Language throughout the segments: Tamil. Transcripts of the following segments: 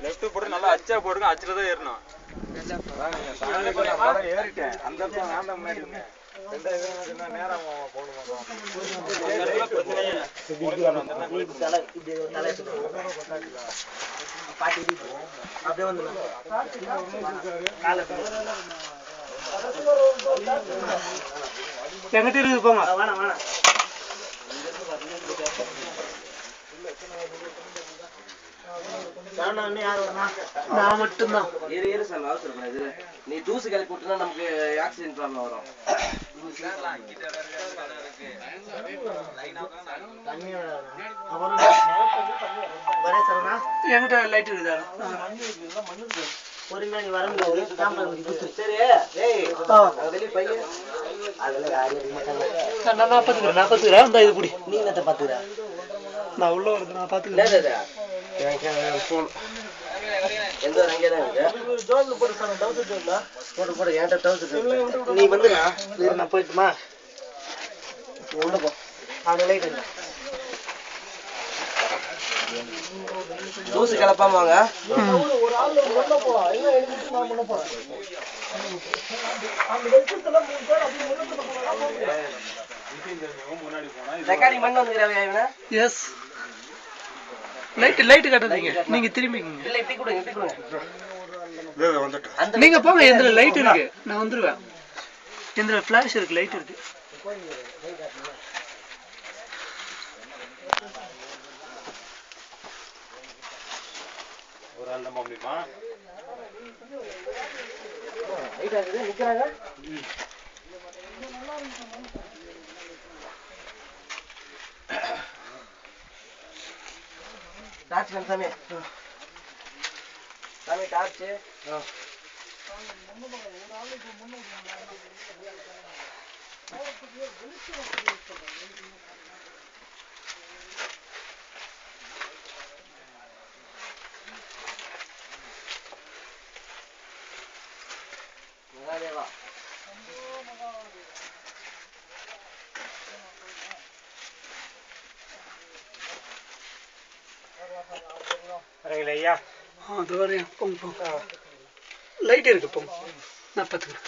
லெஃப்ட் போட்டு நல்லா அச்சா போடுங்க, அச்சுல தான் ஏறணும். ஏறிட்டேன் அந்த இடத்துல நான் தான் முன்னாடி இருந்தேன். நேரம் அப்படியே வந்து எங்கிட்ட இருக்கு போங்க. வேணாம் வேணாம், நான் மட்டும்தான். நீ தூசு கிளப்பி விட்டுனா நமக்கு ஆக்சிடென்ட் ப்ராப்ளம் வரும். என்கிட்ட லைட் இருக்குதா? பொறுமையா நீ வர முடியாது. சரி வெளியே பையன் நான் பாத்துக்கிறேன். இந்த இது குடி. நீ என்னத்தை பாத்துக்கிற? நான் உள்ள வருது, நான் பாத்துக்கிறேன். எந்த ஒரு அங்கேதான் இருக்கு. போட்டு என்கிட்ட டவுசர் நீ வந்துடா. நான் போயிட்டுமா உள்ள போ. அவனு லைட் இல்லை. தூசு கிளப்பாம வாங்க. ரெக்கார்டிங் பண்ண வந்துக்கிறா. எஸ், லைட் கட்டுறீங்க. நீங்க திரும்பிங்க. இல்ல இப்படி கொடுங்க, இப்படி கொடுங்க. நீங்க போங்க. எந்த லைட் இருக்கு, நான் வந்துருவேன். எந்த ஃபிளாஷ் இருக்கு, லைட் இருக்கு. ஒரு ஆள் நம்ம முடியுமா? லைட் ஆகுது, நிக்கிறாங்க. டார்ச் சாமி, சாமி டார்ச். மகாதேவா ஐயா, அது வரையும் போங்க. லைட் இருக்கு, போங்க. நான் பார்த்துக்கிறேன்.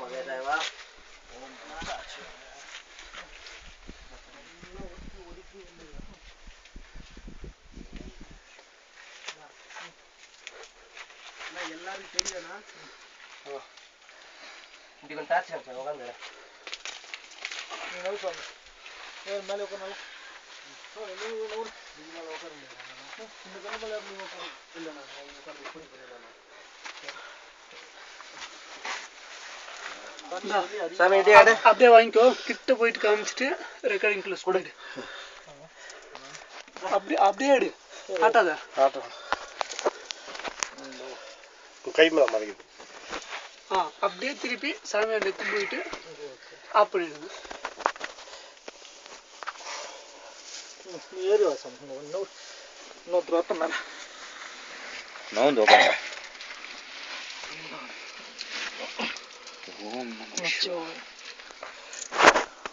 மகாதேவா எல்லாரும் தெரியும்னா இப்படி கொஞ்சம் டார்ச் காமிச்சேன். உட்காந்து மேலே உட்காந்து அப்படியே வாங்கிக்கோ. கிட்ட போயிட்டு காமிச்சிட்டு ரெக்கார்டிங் க்ளோஸ் பண்ணிடு. அப்படியே எடு. ஆட்டாத. கை மேல மறைக்குது. அப்படியே திருப்பி சாமியார் எடுத்து போயிட்டு ஆஃப் பண்ணிடுங்க. ஏறி வாசம் இன்னொரு வார்த்தை மேலே நான் வந்து உட்காந்து.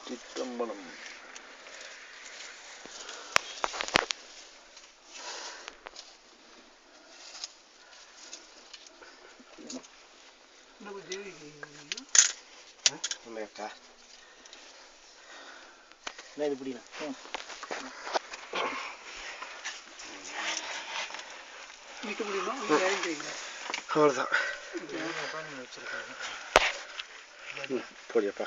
சித்தம்பலம் இது பிடிக்கல. நிற்க முடியுமா? அவ்வளோதான். போடியப்பா.